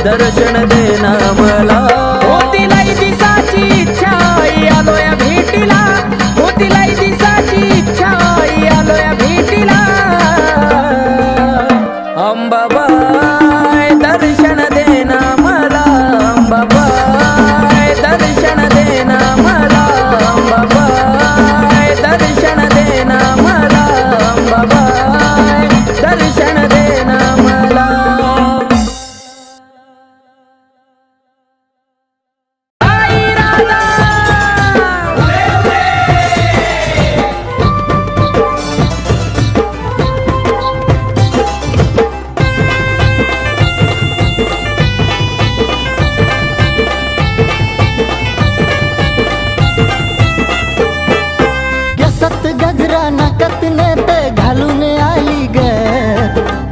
दर्शन देना मला. होतीलाई दिसाची इच्छा आलोया भेटीला, होतीलाई दिसाची इच्छा आलोया भेटीला. अंबाबाई दर्शन देना मला, अंबाबाई दर्शन देना मला, अंबाबाई दर्शन देना मला, अंबाबाई दर्शन देना मला.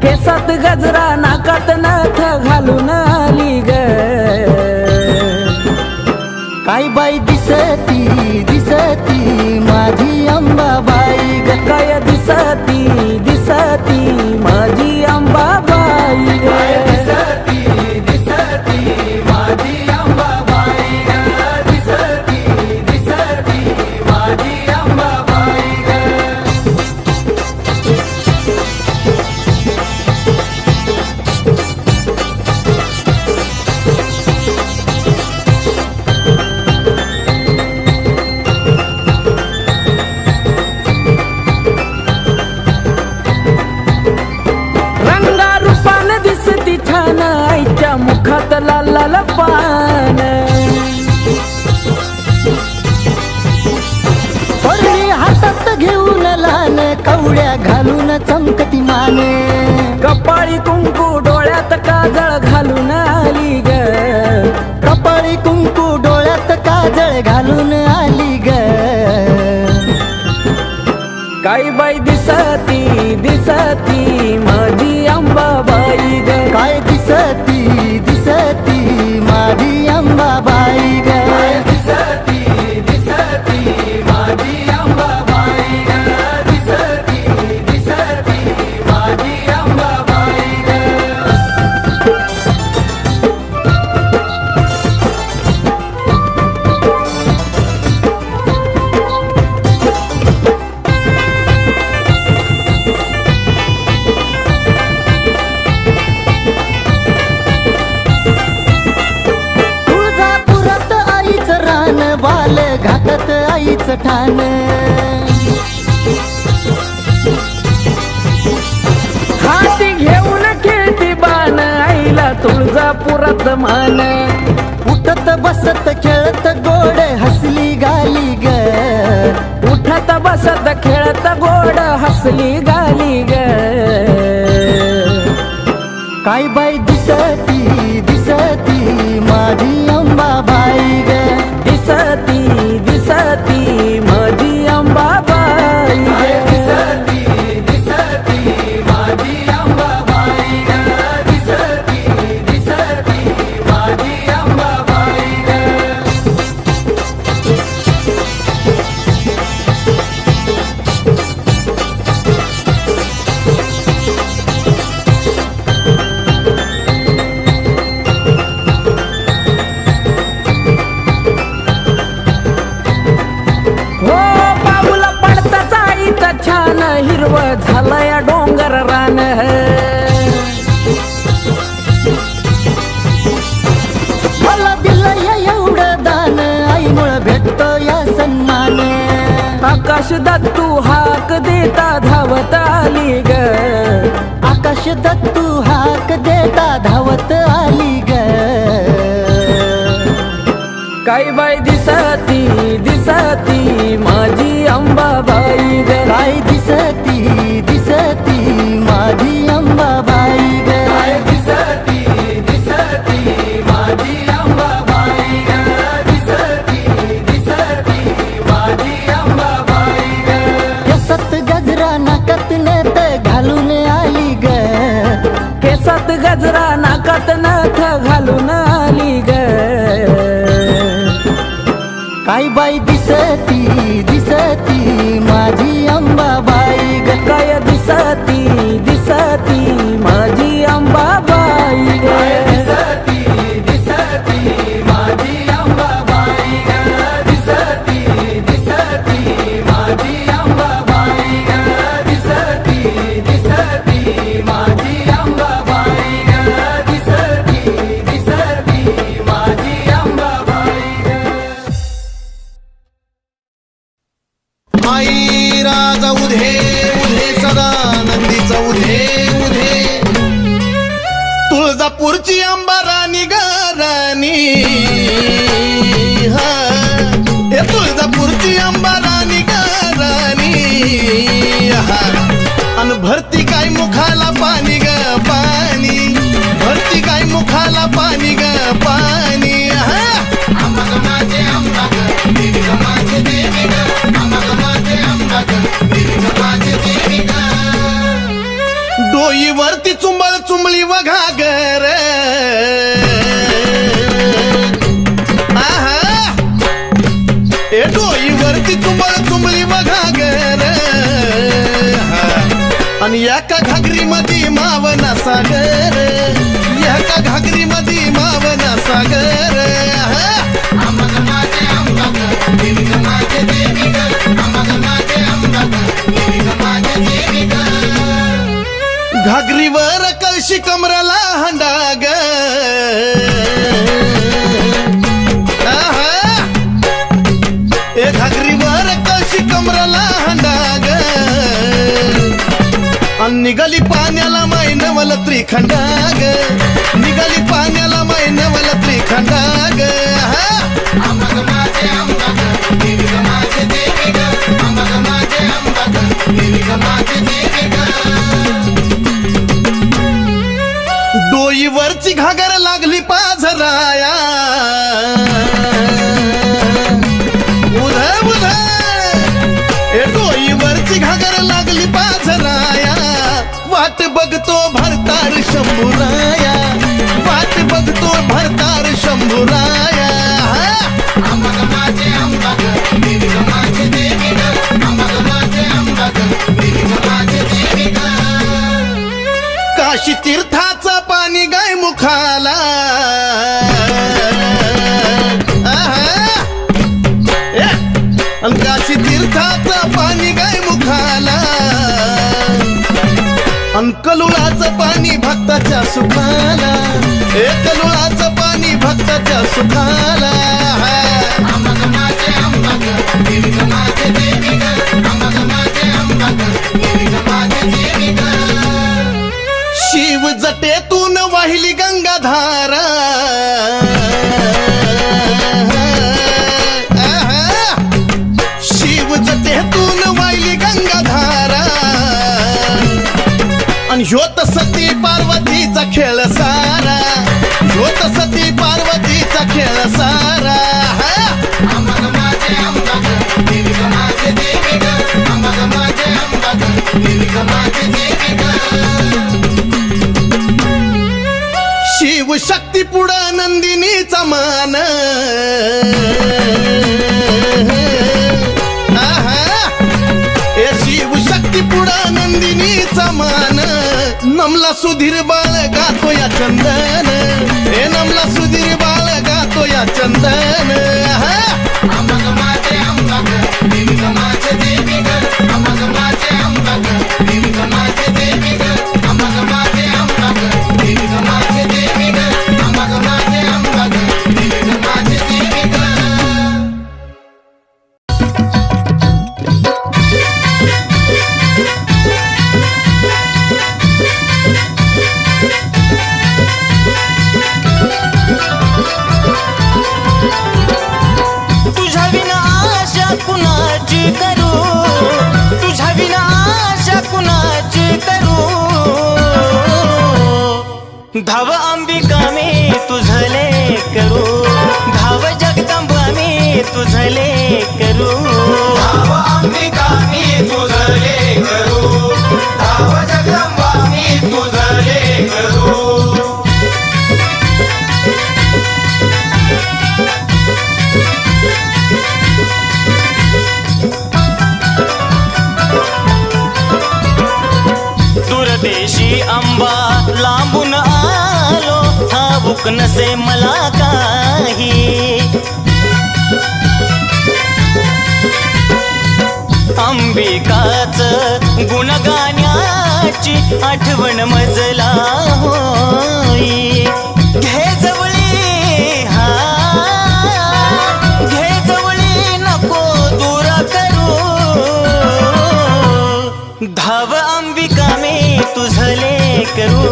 केसात गजरा नाकात नथ घालून आली ग. काय बाई दिसती दिसती माझी अंबाबाई ग. काय दिसती दिसती माझी अंबाबाई ग. दिसती दिसती माझी अंबाबाई ग. दिसती दिसती माझी अंबाबाई ग. रंगारूपान दिसती छान आईच्या मुखात लाल लाल पान. परळी हातात घेऊन लहान कवड्या घालून चमकती माने. कपाळी कुंकू डोळ्यात काजळ घालून आली ग. कपाळी कुंकू डोळ्यात काजळ घालून आली ग. काय बाई दिसती दिसती माझी अंबाबाई ग. काय दिसती दिसती माझी अंबाबाई ग. दिसती दिसती माझी अंबाबाई ग. दिसती दिसती माझी अंबाबाई ग. तुळजापुरात आईचं रान, बाल घाटात आईचं ठाण. हाती घेऊन खेळती बाण आईला तुळजापुरात मान. उठत बसत खेळत गोड हसली गाली ग. उठत बसत खेळत गोड हसली गाली ग. काय बाई दिसती दिसती माझी अंबाबाई ग. दिसती दिसती माझी अंबाबाई ग. दिसती दिसती माझी अंबाबाई ग. दिसती दिसती माझी अंबाबाई ग. हो पाऊला पडताच आईचा छान हिरव झालंय डोंगर रान. मला दिलं एवढं दान, आईमुळं भेटतो या सन्मान. आकाश दत्तू हाक देता धावत आली ग. आकाश दत्तू हाक देता धावत आली ग. काय बाई दिसती दिसती माझी अंबाबाई ग. काय दिसती दिसती माझी अंबाबाई ग. दिसती दिसती माझी अंबाबाई ग. दिसती दिसती माझी अंबाबाई ग. केसात गजरा नाकात नथ घालून आली ग. केसात गजरा नाकात नथ घालून आली ग. काय बाई दिसती दिसती माझी अंबाबाई ग. काय दिसती दिसती माझी अंबाबाई ग. दिसती अंबाराणी गाराणी हा ए तुळजापूरची अंबाराणी गाराणी हा अन भरती काय मुखाला पाणी ग पाणी भरती काय मुखाला पाणी ग पाणी हा डोईवरती चुंबळ चुंबळी वघा गर आहा ए डोईवरती चुंबळ चुंबळी वघा गर आणि एका घागरी मध्ये मावना सागर एका घागरी मध्ये मावना सागर घागरीवर कळशी कमराला हंडाग ए घागरीवर कळशी कमराला हंडाग अन निघाली पाण्याला मैनवल त्रिखंडाग निघाली पाण्याला मैनवल त्रिखंडाग डोईवरची घागर लागली पाझराया उध उध ए डोईवरची घागर लागली पाझराया वाट बघतो भरतार शंभूराया वाट बघतो भरतार शंभूराया काशी तीर्थाचं पाणी गाय मुखाला काशी तीर्थाचं पाणी गाय मुखाला कलुळाचं पाणी भक्ताच्या सुखाला हे कलुळाचं पाणी भक्ताच्या सुखाला शिव जटेतून वाहिली गंगाधारा शिव जटेतून वाहिली गंगाधारा आणि ह्योत सती पार्वतीचा खेळ सारा ह्योत सती पार्वतीचा खेळ सारा शिव शक्ती पुढं नंदिनीचा मान ए शिव शक्ती पुढं नंदिनीचा मान नमला सुधीर बाळ गातो या चंदन ए नमला सुधीर बाळ गातो या चंदन धाव अंबिका मी तुझले करू धाव जगदंबा मी तुझले करू धाव अंबिका मी तुझले करू धाव जगदंबा मी तुझले करू दूरदेशी अंबा लांबून आलो ठाऊक नसे मला काही अंबिकाच गुणगाण्याची आठवण मजला होई घे जवळी हा घे जवळी नको दूर करू धाव अंबिका मी तुझले करू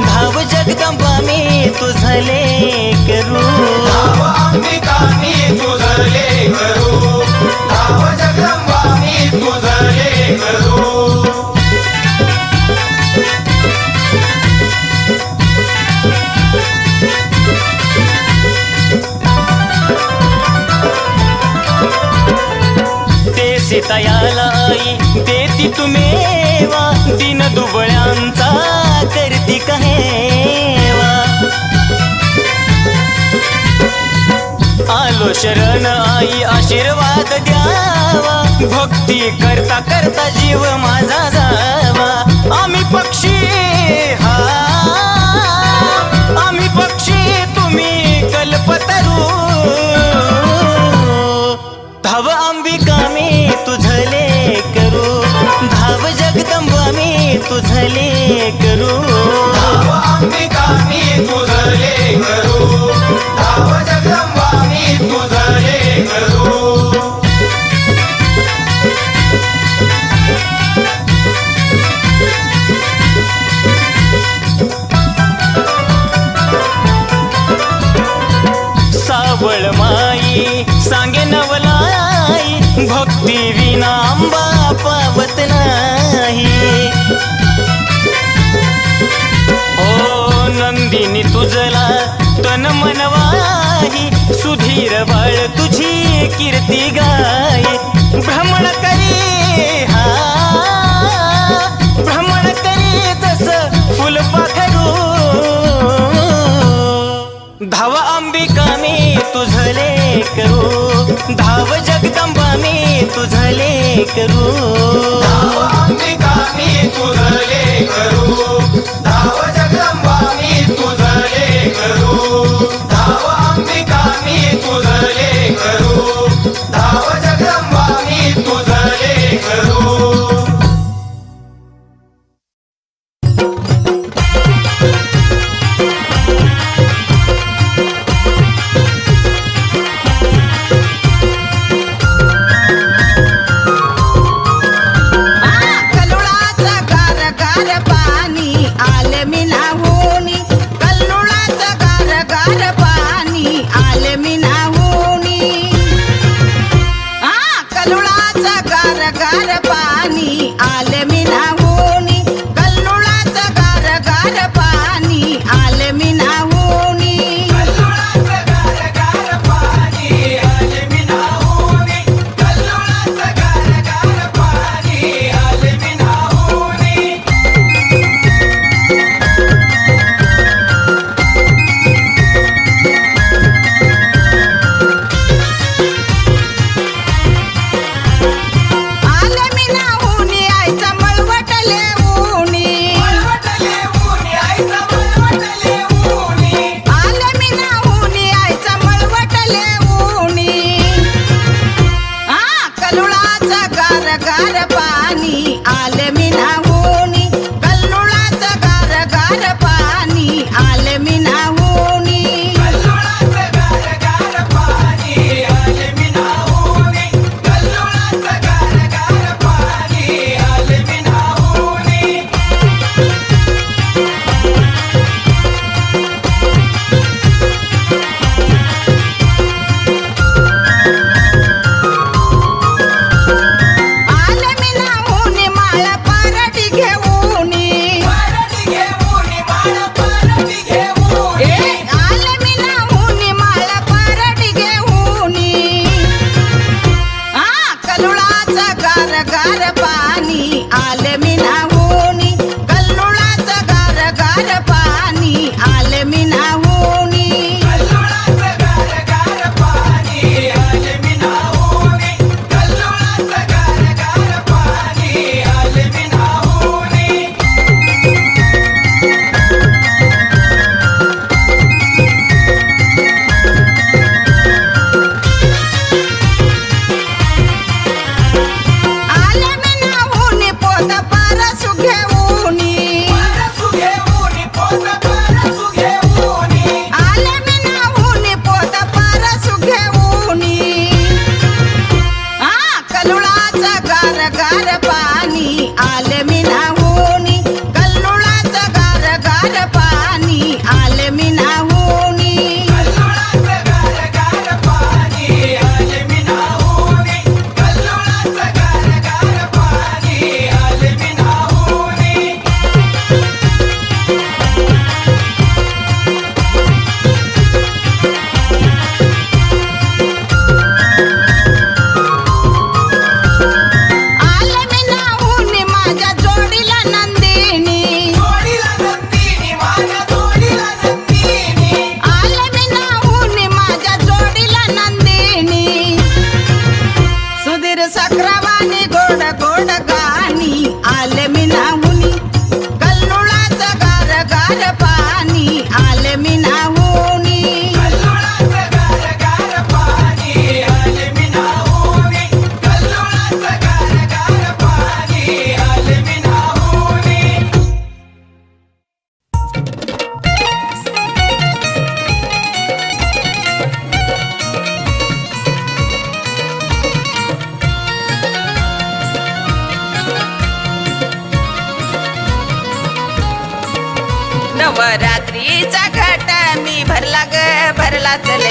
धाव जगदंबा मी तुझले तुझले करू धाव अंबिका मी तुझले करू धाव जगदंबा मी तुझले करू ते सीतायाला आई देती तुम्हेवा दिन दुबळ्यांचा करती कहेवा आलो शरण आई आशीर्वाद द्यावा भक्ती करता करता जीव माझा जावा आम्ही पक्षी हा आम्ही पक्षी तुम्ही कल्पतरू धाव अंबिका मी तुझले करू धाव जगदंबा मी तुझले करू धाव अंबिका मी तुझले करू धाव जगदंबा मी तुझले करू सावळ माई सांगे नवलाई भक्ती विना अंबा पावत नाही ओ नंदिनी तुझला तन मनवाही सुधीर बाळ तुझी कीर्ती गाय भ्रमण करी हा भ्रमण करी तस फुलपाखरू धाव अंबिका मी तुझले करू धाव जगदंबा मी तुझले करू धाव अंबिका मी तुझले करू धाव जगदंबा मी तुझले करू धाव अंबिका मी तुझले करू धाव जगदंबा मी तुझले करू कलोळाचं गार गार पाणी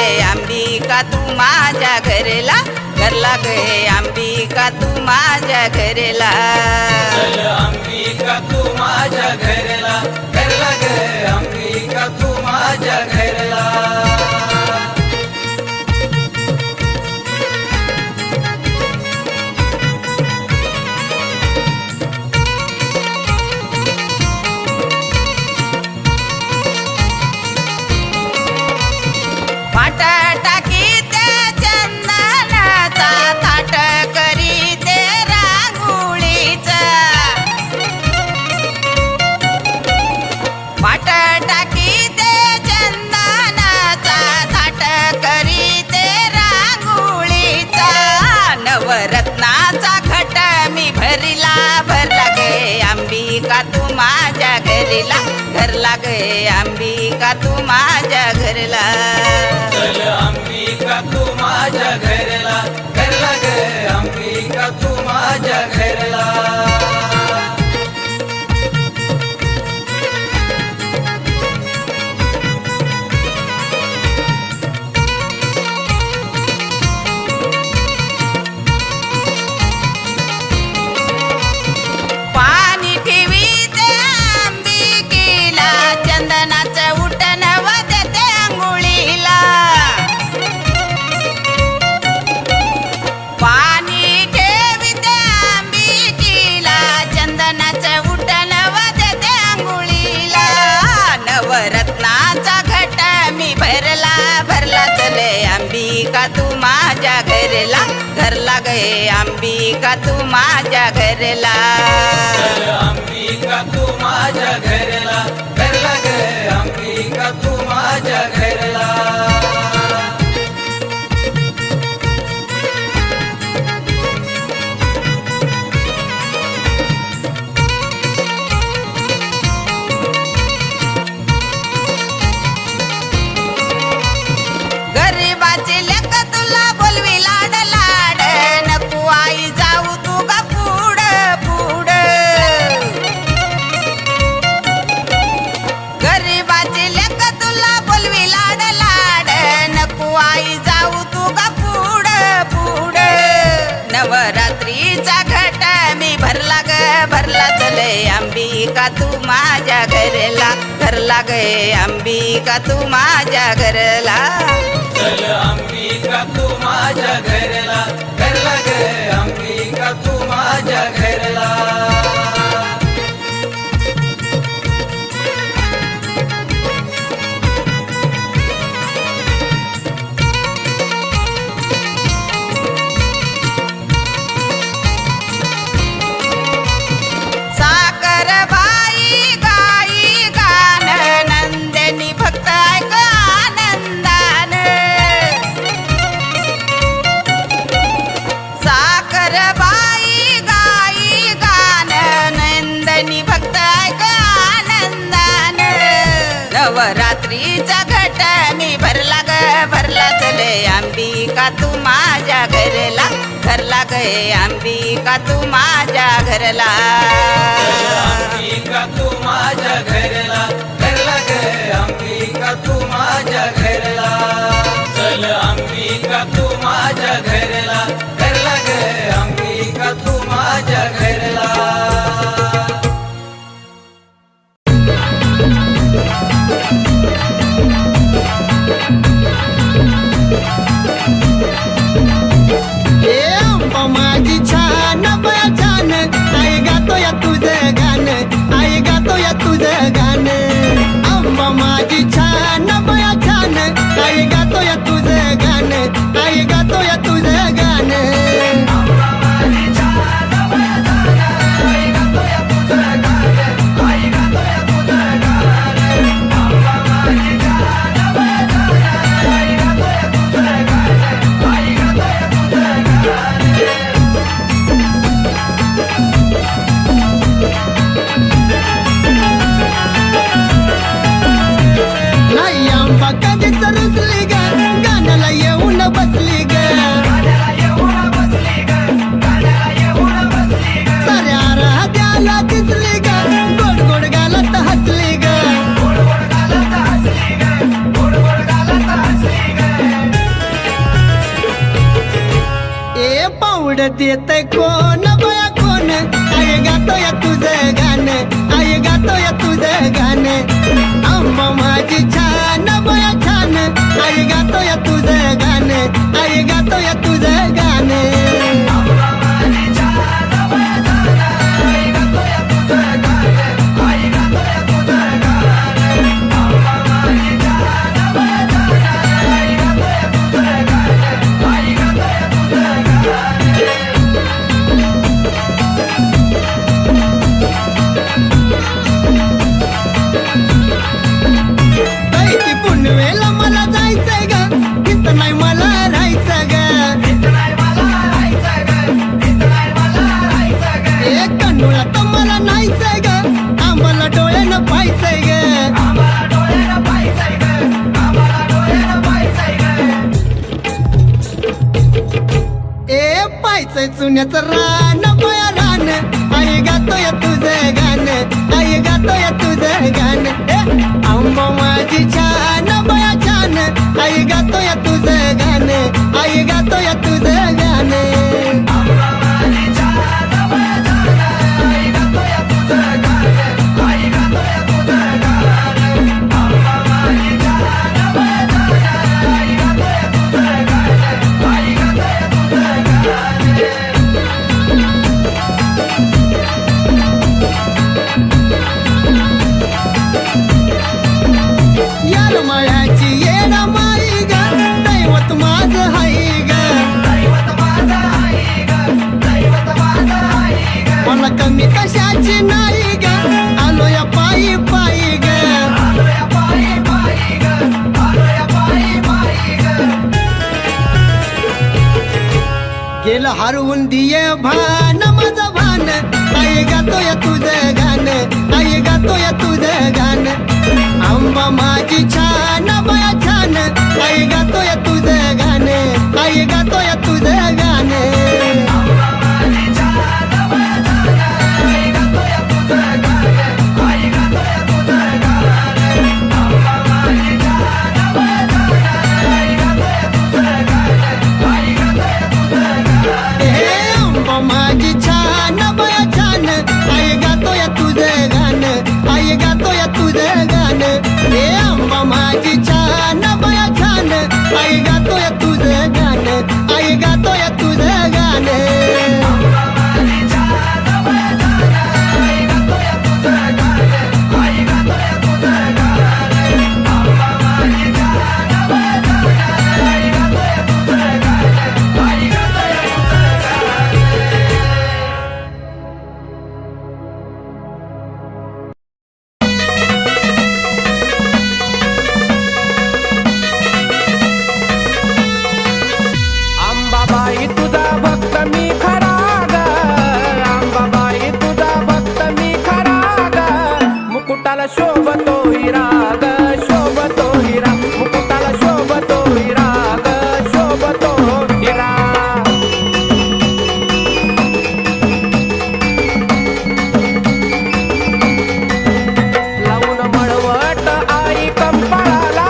चले अंबिका तू माझ्या घरला घरला गे अंबिका तू माझ्या घरला चल अंबिका तू माझ्या घरला घरला ग अंबिका तू माझ्या घरला वाट टाकी ते चंदनाचा थाट करी ते रांगोळीचा वाट टाकी ते चंदनाचा थाट करी ते रांगोळीचा नवरत्नाचा घट मी भरला भरला गे अंबिका तू माझ्या घरला घरला गे अंबिका तू माझ्या घरला चल अंबिका तू माझ्या घरला घरला ग अंबिका तू माझ्या घरला पाणी ठेवी ते अंबिकेला चंदनाचं उठण वाजते अंघोळीला पाणी ठेवी ते अंबिकेला चंदनाचं उठण वाजते अंघोळीला नवरत्नाचा घट मी भरला भरला चले अंबिका तू माझ्या घरला घरला गे अंबिका तू माझ्या घरला चल अंबिका तू माझ्या घरला घरला ग अंबिका तू माझ्या घरला गरीबाचे लेक तुला बोलवी लाड लाड नको आई जाऊ तू गा पुढ पुढ गरीबाचे लेक तुला बोलवी लाड लाड नको आई जाऊ तू गा पुढ पुढ नवरात्रीचा घट मी भरला ग भरला चले अंबिका तू माझ्या घरला घरला गे अंबिका तू माझ्या घरला चल अंबिका तू माझ्या घरला घरला ग अंबिका तू माझ्या घरला साकर बाई गाई गान नंदिनी भक्त ऐक आनंदान साकर बाई गाई गान नंदिनी भक्त ऐक आनंदान नवरात्रीचा घट मी भरला ग भरला चले अंबिका तू माझ्या घरला घरला गे अंबिका तू माझ्या घरला अंबिका तू माझ्या घरला घरला ग अंबिका तू माझ्या घरला चल अंबिका तू माझ्या घरला घरला ग अंबिका तू माझ्या घरला ए अंबा माझी छान बया छान आई गातो या तुझं गाणं आई गातो या तुझं गाणं आवड देत कोण बया कोण आई गातोय तुझं गाणं आई गातोय तुझं गाणं आंबा माझी छान बया छान आई गातोय तुझं गाणं आई गातोय तुझं गाणं पुनवेला मला जायचंय ग इथं नाही मला राहायचं ग एक कन्नूला तर मला नाहीचंय ग आम्हाला डोळ्यानं पाहायचंय ग ए पाहायचंय चुन्याचं रान बया रान आई गातोय तुझं गाणं आई गातोय तुझं गाणं आंबा माझी छान बया छान आई गातोय तुझं गाणं आई गातोय तुझं गाणं यार मायाची येणा माई ग दैवत माझं हाय ग मला कमी कशाची नाही ग आलो या पायी पायी ग गेलं हरवून दिये भान माझं भान आई गातोय तुझं गाणं आई गातोय तुझं गाणं आंबा माझी छान बया छान आई गातोय तुझं गाणं आई गातोय तुझं गाणं माझी छान बया छान आई गातोय तुझं गाणं आई गातोय तुझं गाणं हे आंबा माझी छान बया छान आई गातोय तुझं गाणं आई गातोय तुझं गाणं अंबाबाई तुझा भक्त मी खरा ग अंबाबाई तुझा भक्त मी खरा ग मुकुटाला शोभतो हिरा ग शोभतो हिरा मुकुटाला शोभतो हिरा ग शोभतो हिरा लावून मळवट आई कंपाळाला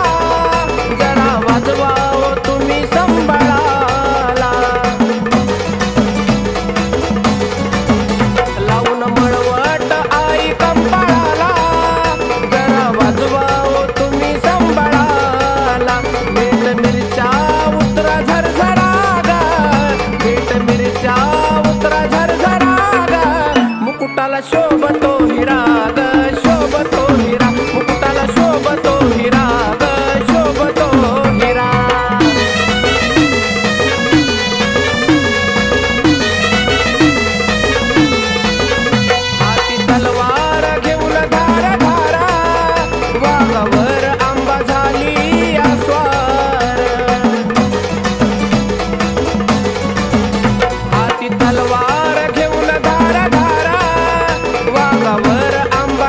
जरा वाजवाव तुम्ही संभाळाला लावून मळवट आई कंपाळाला जरा वाजवाव तुम्ही संभाळाला मीठ मिरच्या उतरा झरझरा ग मीठ मिरच्या उतरा झरझरा ग मुकुटाला शोभतो हिरा ग शोभतो हिरा मुकुटाला शोभतो हिरा ग शोभतो हिरा हाती तलवार घेऊन धार धारा वाघावर आंबा झाली आस्वार हाती तलवार घेऊन धार धारा वाघावर आंबा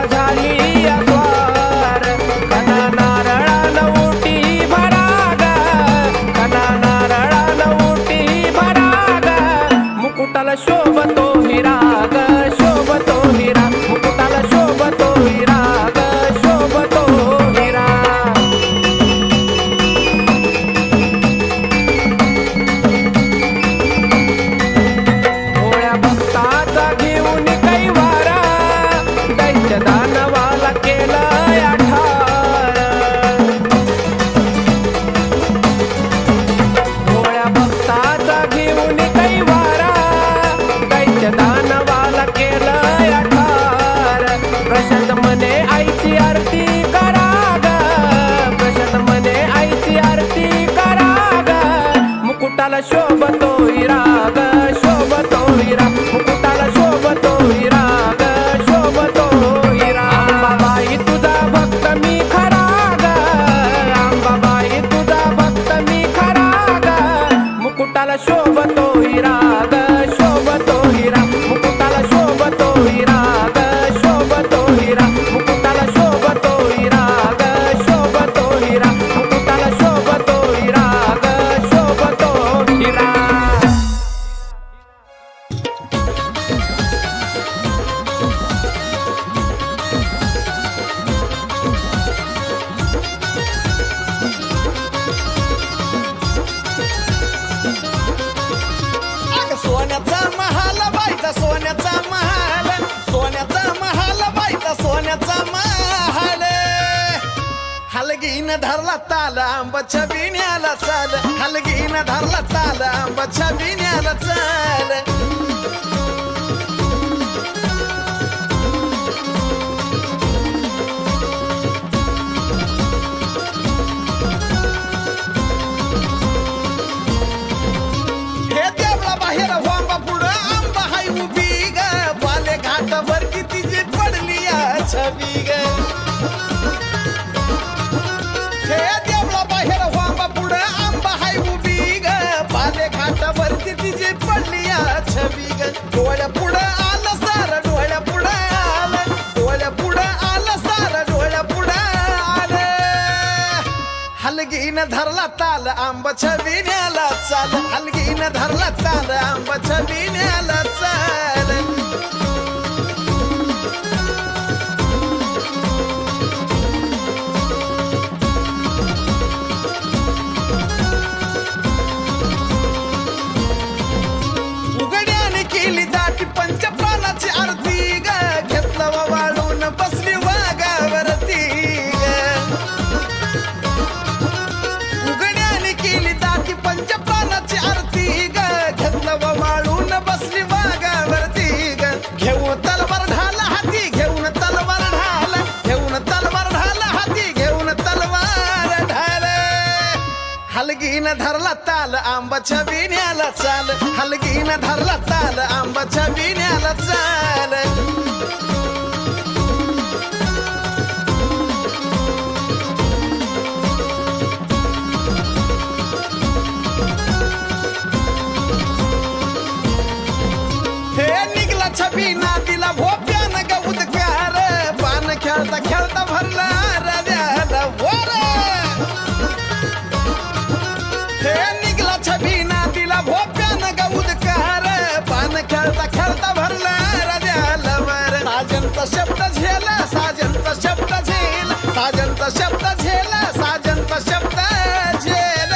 मुकुटाला शोभतो हिरा ग शोभतो हिरा मुकुटाला शोभतो हिरा ग शोभतो हिरा अंबाबाई तुझा भक्त मी खरा ग अंबाबाई तुझा भक्त मी खरा ग मुकुटाला शोभतो हिरा ग शोभतो हिरा मुकुटाला शोभतो हिरा ग शोभतो हिरा मुकुटाला शोभतो हिरा ग शोभतो हिरा मुकुटाला शोभतो हिरा ग शोभतो हिरा अग सोन्याचा महाल बाईचा सोन्याचा महाल सोन्याचा महाल बाईचा सोन्याचा महाल हलगीन धरला ताल आंबाच्या बिण्याला चाल हलगीन धरला ताल आंबाच्या बिण्याला चाल हे देवळा बाहेर वांबा पुढं आंबा हाय उभी ग बाले घाटावर किती जी पडली या छबी ग हे देवळा बाहेर वांबा पुढं आंबा हाय उभी ग बाले घाटावर किती जी पडली या छबी ग डोळ्या पुढं आलं सार डोळ्या पुढं आलं डोळ्या पुढं आलं सार डोळ्या पुढं आलं हलगीन धरला ताल आंबाच्या बिण्याला चाल हलगीन धरला ताल आंबाच्या बिण्याला चाल उघड्याने केली दाटी पंचप्राणाची आरती ग घेतलं वाळून बसली वाघावरती ग उघड्याने केली दाटी पंचप्राणाची आरती ग घेतलं वाळून बसली वाघावरती ग घेऊन तलवार ढाल हाती घेऊन तलवार ढाल घेऊन तलवार ढाल हाती घेऊन तलवार ढाल हलगीन धरला ताल आंबाच्या बिण्याला चाल हलगीन धरला ताल आंबाच्या बिण्याला चाल हे निघला छबी नातीला भोप्यान ग उदकार पान खेळता खेळता भरला रद्याला वर हे निघला छबी नातीला भोप्यान ग उदकार पान खेळता खेळता भरला रद्याला वर साजंचा शब्द झेला साजंचा शब्द झेल साजंचा शब्द झेला साजंचा शब्द झेल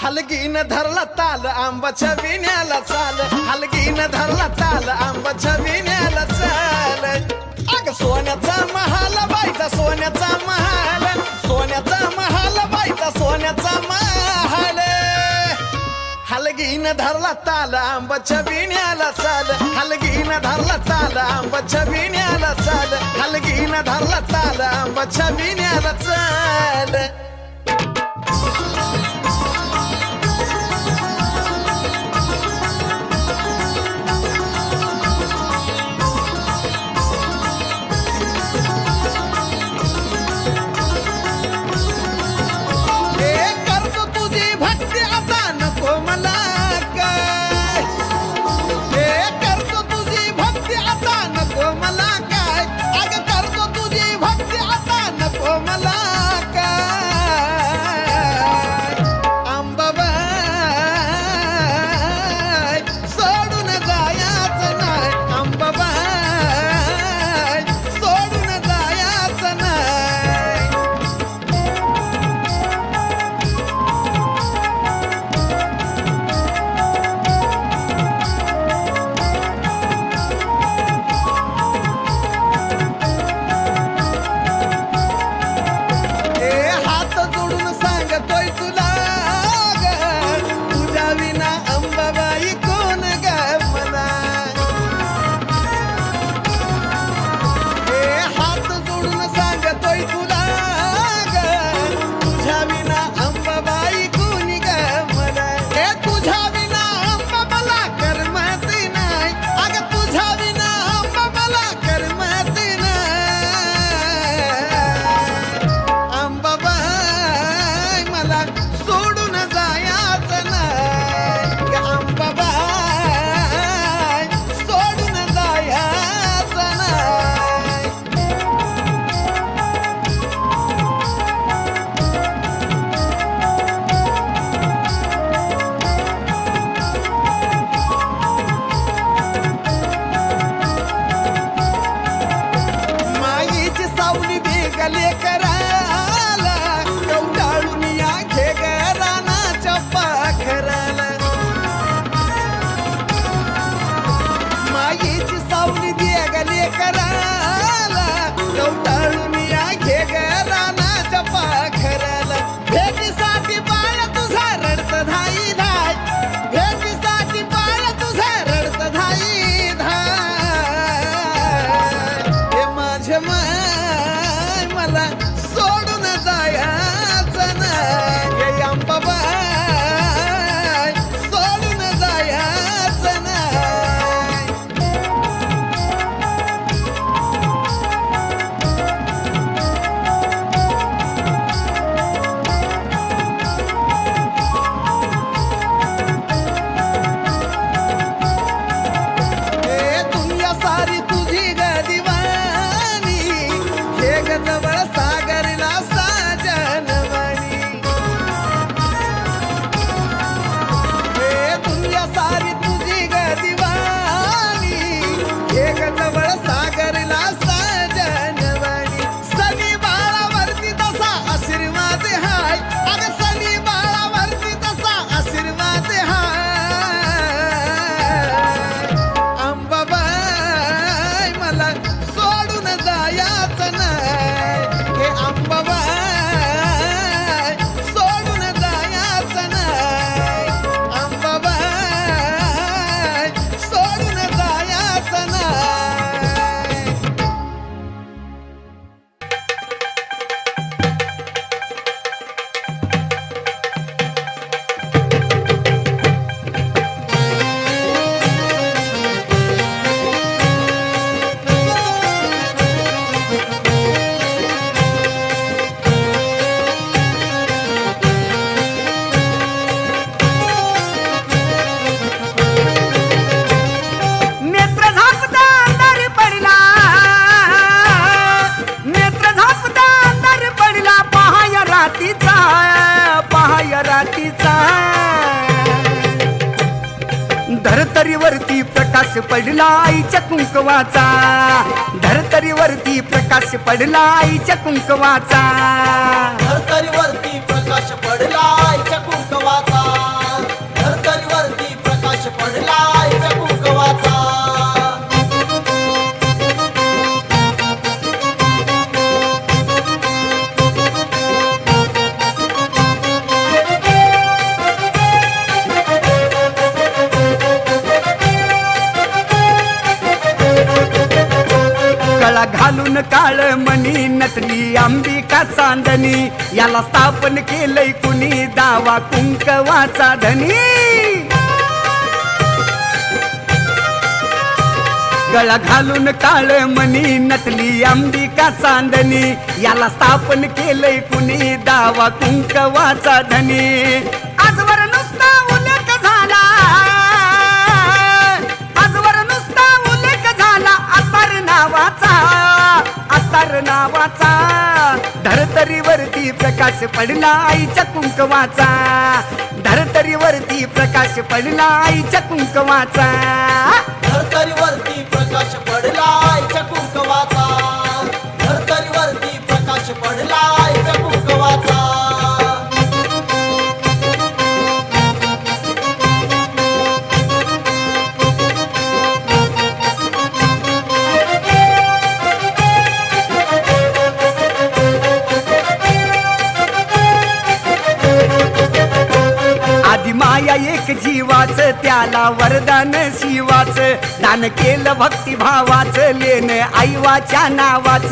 हलगीन धरला ताल आंबाच्या बिण्याला चाल हलगीन धरला ताल आंबाच्या बिण्याला चाल अग सोन्याचा महाल बाईचा सोन्याचा महाल सोन्याचा महाल बाईचा सोन्याचा महाल हलगीन धरला ताल आंबाच्या बिण्याला चाल हलगीन धरला ताल आंबाच्या बिण्याला चाल हलगीन धरला ताल आंबाच्या बिण्याला चाल हे करतो तुझी भक्ती आता नको मला काय हे करतो तुझी भक्ती आता नको मला काय अग करतो तुझी भक्ती आता नको मला काय मला सोडून जायाचं नाही ग अंबाबाई, सोडून जायाचं नाही. मायेची सावली बेगले कराला कवटाळून या घे ग रानाच्या पाखराला. मायेची सावली बेगले कराला कवटाळून या घे ग रानाच्या पाखराला. भेटीसाठी बाळ तुझा रडत धाई धाय, भेटीसाठी बाळ तुझा रडत धाई धाय. हे माझे माय मला सोडून जायाचं नाही हे अंबाबाई, सोडून जायाचं नाही. हे दुनिया सारी तुझी ग दिवाणी, हे ग जवळ सागरला साजनवाणी. हे दुनिया सारी तुझी ग दिवाणी, हे ग जवळ सागरला साजनवाणी. सनी बाळावरती तसा आशीर्वाद हाय, अग सनी बाळावरती तसा आशीर्वाद हाय. अंबाबाई मला सोडून जायाचं नाही हे अंबाबाई, सोडून जायाचं नाही. अंबाबाई, सोडून जायाचं नाही. नेत्र झापता अंधार पडला, नेत्र झापता अंधार पडला, पहाय रातीचा, पहाय रातीचा. धरतरीवरती प्रकाश पडला आईच्या कुंकवाचा, धरतरीवरती प्रकाश पडला आईच्या कुंकवाचा. धरतरीवरती प्रकाश पडला आईच्या कुंकवाचा, धरतरीवरती प्रकाश पडला आईच्या कुंकवाचा. गळा घालून काळ मणी नटली अंबिका चांदणी, याला स्थापन केलंय कुणी दावा कुंकवाचा धनी. गळा घालून काळ मणी नटली अंबिका चांदणी, याला स्थापन केलंय कुणी दावा कुंकवाचा धनी. आजवर नुसता उल्लेख झाला, आजवर नुसता उल्लेख झाला अतार नावाचा, अतार नावाचा. धरतरीवरती प्रकाश पडला आईच्या कुंकवाचा, धरतरीवरती प्रकाश पडला आईच्या कुंकवाचा. धरतरीवरती प्रकाश पडला आईच्या कुंकवाचा, धरतरीवरती प्रकाश पडला आईच्या कुंकवाचा. आधी माया एक जीवाच, त्याला वरदान शिवाच, दान केलं भक्तिभावाच, लेन आईवाच्या नावाच.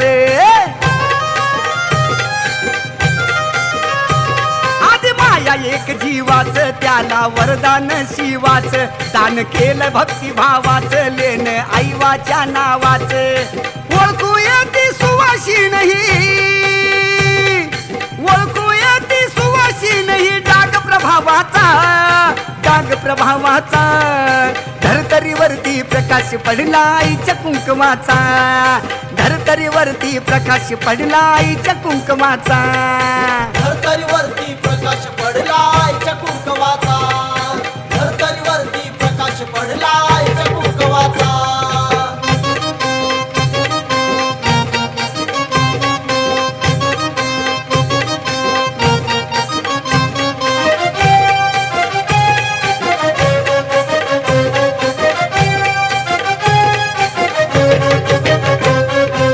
आधी माया एक जीवाच, त्याला वरदान शिवाच, दान केलं भक्तिभावाच, लेन आईवाच्या नावाच. ओळखू येते सुवासिनी, ओळखू येते सुवासिनी, कुंकवाचा डाग प्रभावाचा धरतरीवरती प्रकाश पडला आईच्या कुंकवाचा धरतरीवरती प्रकाश पडला आईच्या कुंकवाचा धरतरीवरती प्रकाश पडला आईच्या कुंकवाचा धरतरीवरती प्रकाश पडला आईच्या कुंकवाचा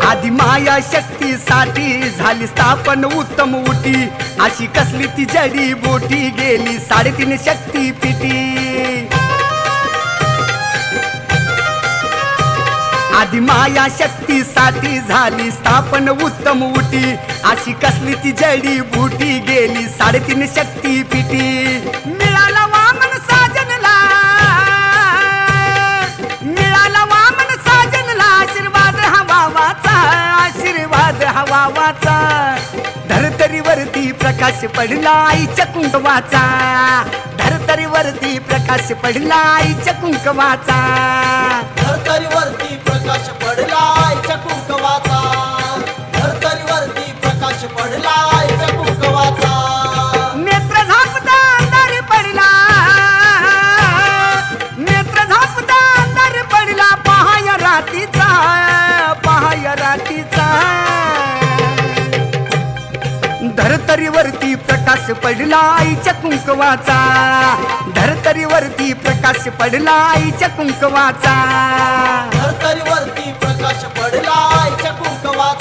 आधी माया शक्तीसाठी झाली स्थापन उत्तम उटी अशी कसली ती जडी बोटी गेली 3.5 शक्ती पिटी आधी माया शक्तीसाठी झाली स्थापन उत्तम उटी अशी कसली ती जडी बुटी गेली 3.5 शक्ती पिटी मिळाला वामन साजनला मिळाला वामन साजनला आशीर्वाद हवा वाचा धरतरीवरती प्रकाश पडला आईच्या कुंकवाचा धरतरीवरती प्रकाश पडला आईच्या कुंकवाचा धरतरीवरती प्रकाश पडला आईच्या कुंकवाचा धरतरीवरती प्रकाश पडला आईच्या कुंकवाचा नेत्र झापता अंधार पडला नेत्र झापता अंधार पडला पहाय रातीचा धरतरीवरती प्रकाश पडला आईच्या कुंकवाचा धरतरीवरती प्रकाश पडला आईच्या कुंकवाचा धरतरीवरती प्रकाश पडला आईच्या कुंकवाचा